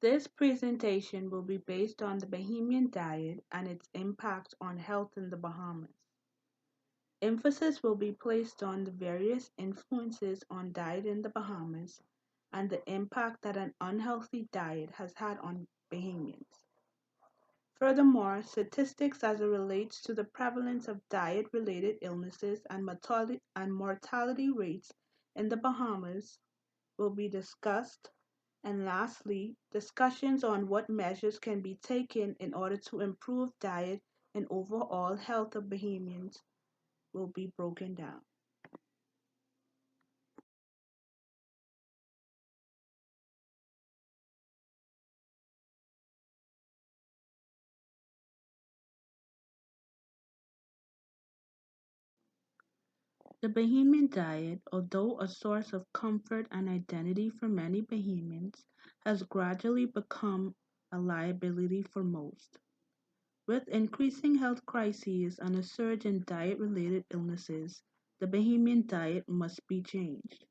This presentation will be based on the Bahamian diet and its impact on health in the Bahamas. Emphasis will be placed on the various influences on diet in the Bahamas and the impact that an unhealthy diet has had on Bahamians. Furthermore, statistics as it relates to the prevalence of diet related illnesses and mortality rates in the Bahamas will be discussed. And lastly, discussions on what measures can be taken in order to improve diet and overall health of Bahamians will be broken down. The Bahamian diet, although a source of comfort and identity for many Bahamians, has gradually become a liability for most. With increasing health crises and a surge in diet related illnesses, the Bahamian diet must be changed.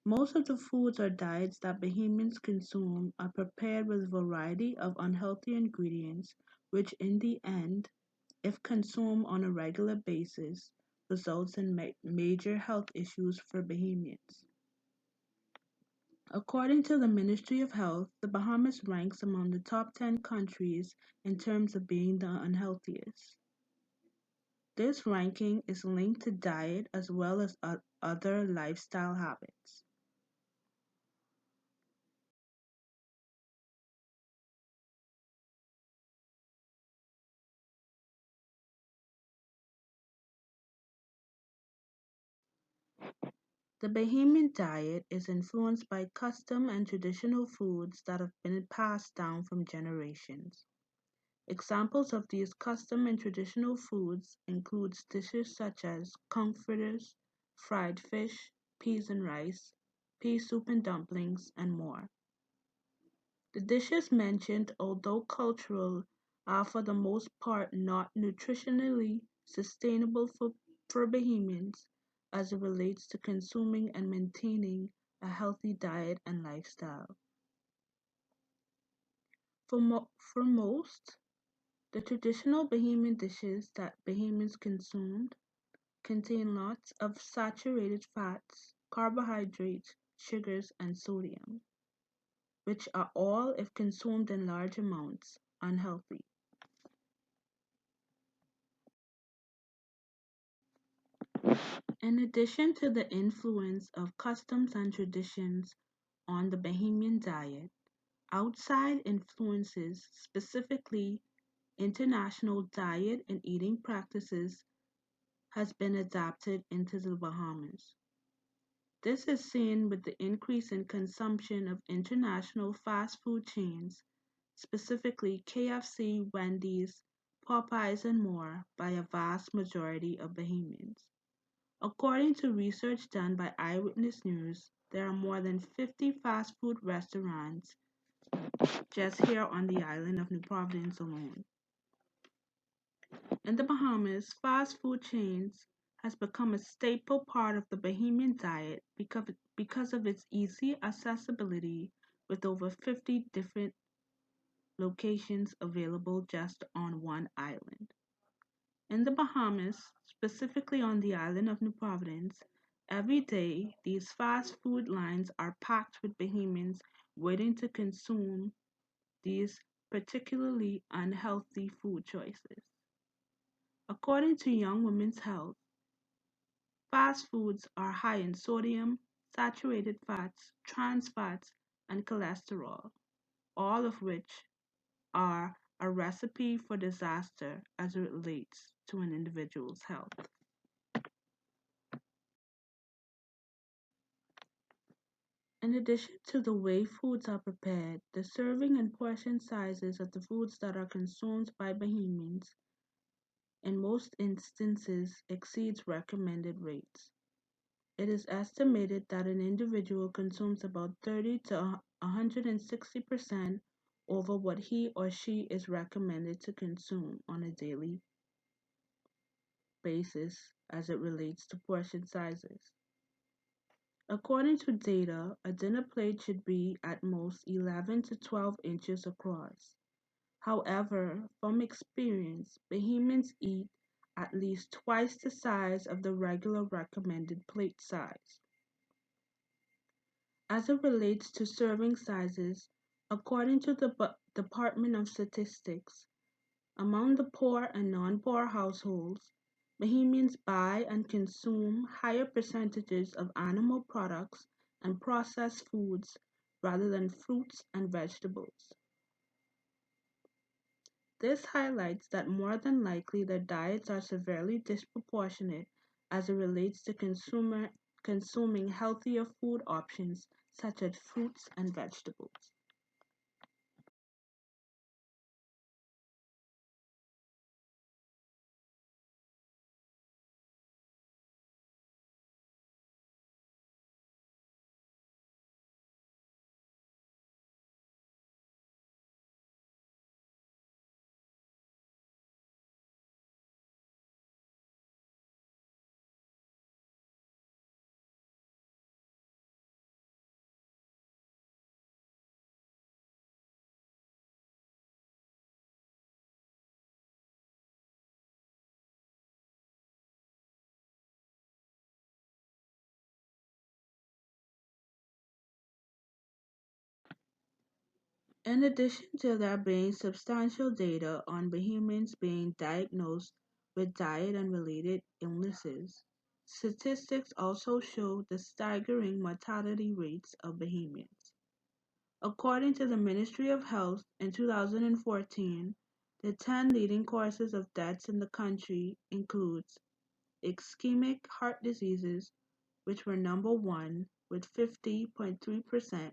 Most of the foods or diets that Bahamians consume are prepared with a variety of unhealthy ingredients, which in the end, if consumed on a regular basis, results in major health issues for Bahamians. According to the Ministry of Health, the Bahamas ranks among the top 10 countries in terms of being the unhealthiest. This ranking is linked to diet as well as other lifestyle habits. The Bahamian diet is influenced by custom and traditional foods that have been passed down from generations. Examples of these custom and traditional foods include dishes such as conch fritters, fried fish, peas and rice, pea soup and dumplings, and more. The dishes mentioned, although cultural, are for the most part not nutritionally sustainable for Bahamians as it relates to consuming and maintaining a healthy diet and lifestyle. For most, the traditional Bahamian dishes that Bahamians consumed contain lots of saturated fats, carbohydrates, sugars, and sodium, which are all, if consumed in large amounts, unhealthy. In addition to the influence of customs and traditions on the Bahamian diet, outside influences, specifically international diet and eating practices, has been adapted into the Bahamas. This is seen with the increase in consumption of international fast food chains, specifically KFC, Wendy's, Popeyes, and more, by a vast majority of Bahamians. According to research done by Eyewitness News, there are more than 50 fast food restaurants just here on the island of New Providence alone. In the Bahamas, fast food chains has become a staple part of the Bahamian diet because of its easy accessibility with over 50 different locations available just on one island. In the Bahamas, specifically on the island of New Providence, every day these fast food lines are packed with Bahamians waiting to consume these particularly unhealthy food choices. According to Young Women's Health, fast foods are high in sodium, saturated fats, trans fats, and cholesterol, all of which are a recipe for disaster as it relates to an individual's health. In addition to the way foods are prepared, the serving and portion sizes of the foods that are consumed by Bahamians in most instances exceeds recommended rates. It is estimated that an individual consumes about 30 to 160% over what he or she is recommended to consume on a daily basis as it relates to portion sizes. According to data, a dinner plate should be at most 11 to 12 inches across. However, from experience, Bahamians eat at least twice the size of the regular recommended plate size. As it relates to serving sizes, according to the Department of Statistics, among the poor and non-poor households, Bahamians buy and consume higher percentages of animal products and processed foods rather than fruits and vegetables. This highlights that more than likely their diets are severely disproportionate as it relates to consuming healthier food options such as fruits and vegetables. In addition to there being substantial data on Bahamians being diagnosed with diet and related illnesses, statistics also show the staggering mortality rates of Bahamians. According to the Ministry of Health in 2014, the 10 leading causes of deaths in the country includes ischemic heart diseases, which were number 1 with 50.3%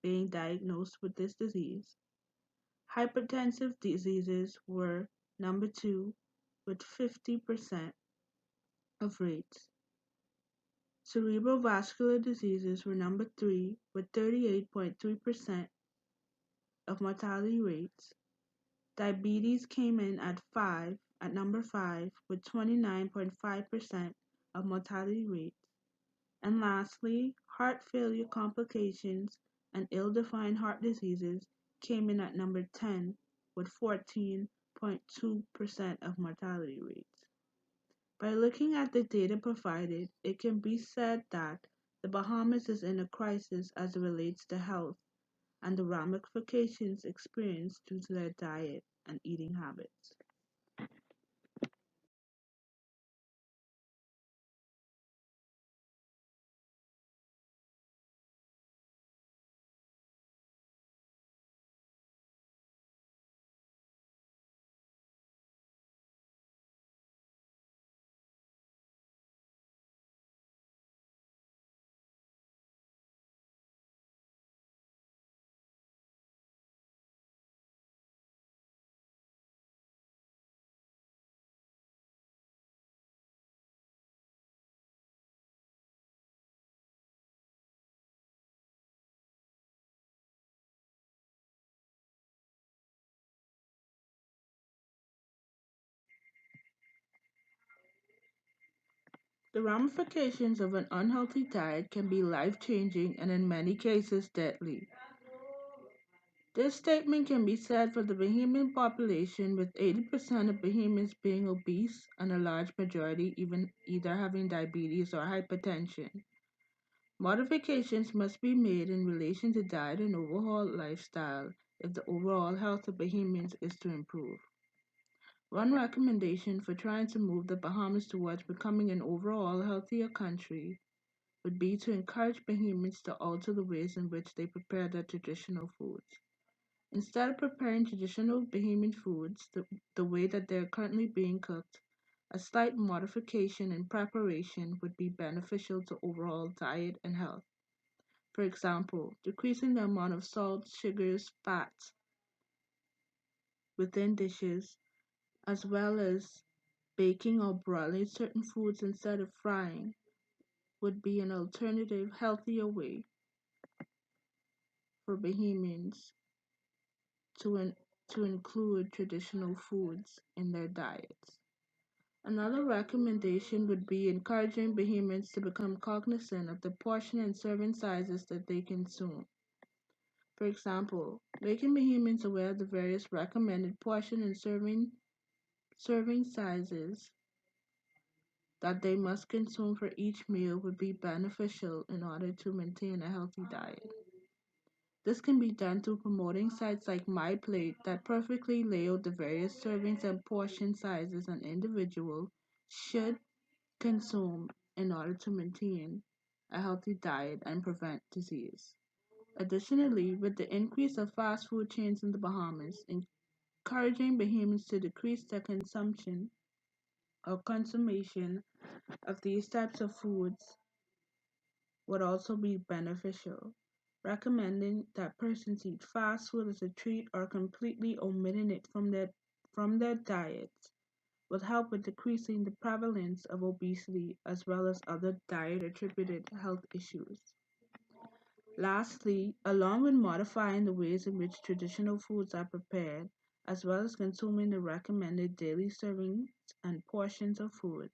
being diagnosed with this disease. Hypertensive diseases were number 2 with 50% of rates. Cerebrovascular diseases were number 3 with 38.3% of mortality rates. Diabetes came in at number 5 with 29.5% of mortality rates. And lastly, heart failure complications and ill-defined heart diseases came in at number 10 with 14.2% of mortality rates. By looking at the data provided, it can be said that the Bahamas is in a crisis as it relates to health and the ramifications experienced due to their diet and eating habits. The ramifications of an unhealthy diet can be life changing and in many cases deadly. This statement can be said for the Bahamian population, with 80% of Bahamians being obese and a large majority even either having diabetes or hypertension. Modifications must be made in relation to diet and overall lifestyle if the overall health of Bahamians is to improve. One recommendation for trying to move the Bahamas towards becoming an overall healthier country would be to encourage Bahamians to alter the ways in which they prepare their traditional foods. Instead of preparing traditional Bahamian foods the way that they are currently being cooked, a slight modification in preparation would be beneficial to overall diet and health. For example, decreasing the amount of salt, sugars, fats within dishes, as well as baking or broiling certain foods instead of frying, would be an alternative, healthier way for Bahamians to, in, to include traditional foods in their diets. Another recommendation would be encouraging Bahamians to become cognizant of the portion and serving sizes that they consume. For example, making Bahamians aware of the various recommended portion and serving sizes that they must consume for each meal would be beneficial in order to maintain a healthy diet. This can be done through promoting sites like My Plate that perfectly lay out the various servings and portion sizes an individual should consume in order to maintain a healthy diet and prevent disease. Additionally, with the increase of fast food chains in the Bahamas, encouraging Bahamians to decrease their consumption or consummation of these types of foods would also be beneficial. Recommending that persons eat fast food as a treat or completely omitting it from their diets would help with decreasing the prevalence of obesity as well as other diet attributed health issues. Lastly, along with modifying the ways in which traditional foods are prepared, as well as consuming the recommended daily servings and portions of food,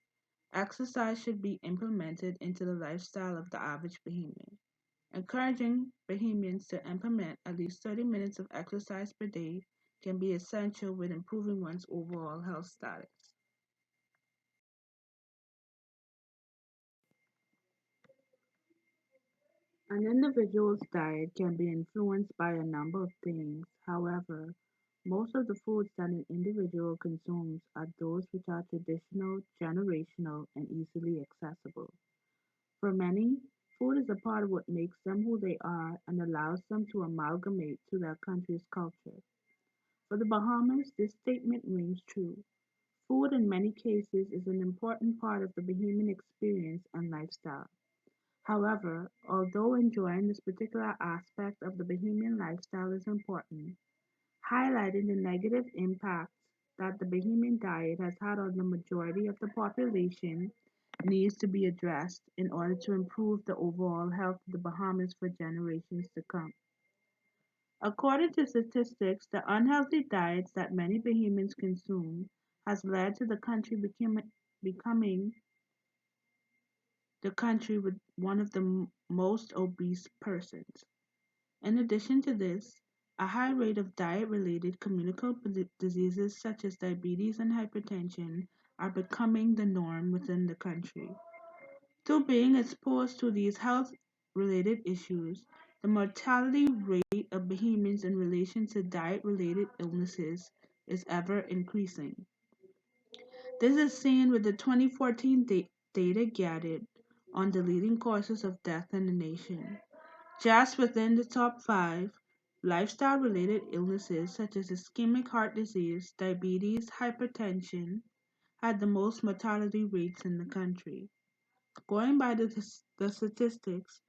exercise should be implemented into the lifestyle of the average Bahamian. Encouraging Bahamians to implement at least 30 minutes of exercise per day can be essential with improving one's overall health status. An individual's diet can be influenced by a number of things. However, most of the foods that an individual consumes are those which are traditional, generational, and easily accessible. For many, food is a part of what makes them who they are and allows them to amalgamate to their country's culture. For the Bahamas, this statement rings true. Food, in many cases, is an important part of the Bahamian experience and lifestyle. However, although enjoying this particular aspect of the Bahamian lifestyle is important, highlighting the negative impacts that the Bahamian diet has had on the majority of the population needs to be addressed in order to improve the overall health of the Bahamas for generations to come. According to statistics, the unhealthy diets that many Bahamians consume has led to the country becoming the country with one of the most obese persons. In addition to this, a high rate of diet related communicable diseases such as diabetes and hypertension are becoming the norm within the country. Through being exposed to these health related issues, the mortality rate of Bahamians in relation to diet related illnesses is ever increasing. This is seen with the 2014 data gathered on the leading causes of death in the nation. Just within the top five, lifestyle related illnesses such as ischemic heart disease, diabetes, hypertension had the most mortality rates in the country. Going by the statistics,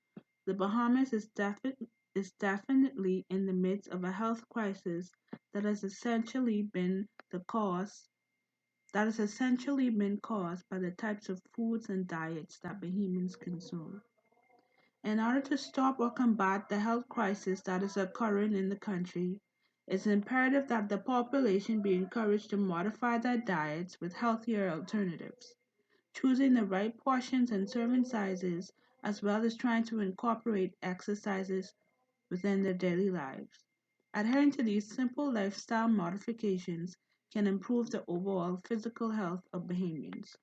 the Bahamas is definitely in the midst of a health crisis that has essentially been the cause that has essentially been caused by the types of foods and diets that Bahamians consume. In order to stop or combat the health crisis that is occurring in the country, it's imperative that the population be encouraged to modify their diets with healthier alternatives, choosing the right portions and serving sizes, as well as trying to incorporate exercises within their daily lives. Adhering to these simple lifestyle modifications can improve the overall physical health of Bahamians.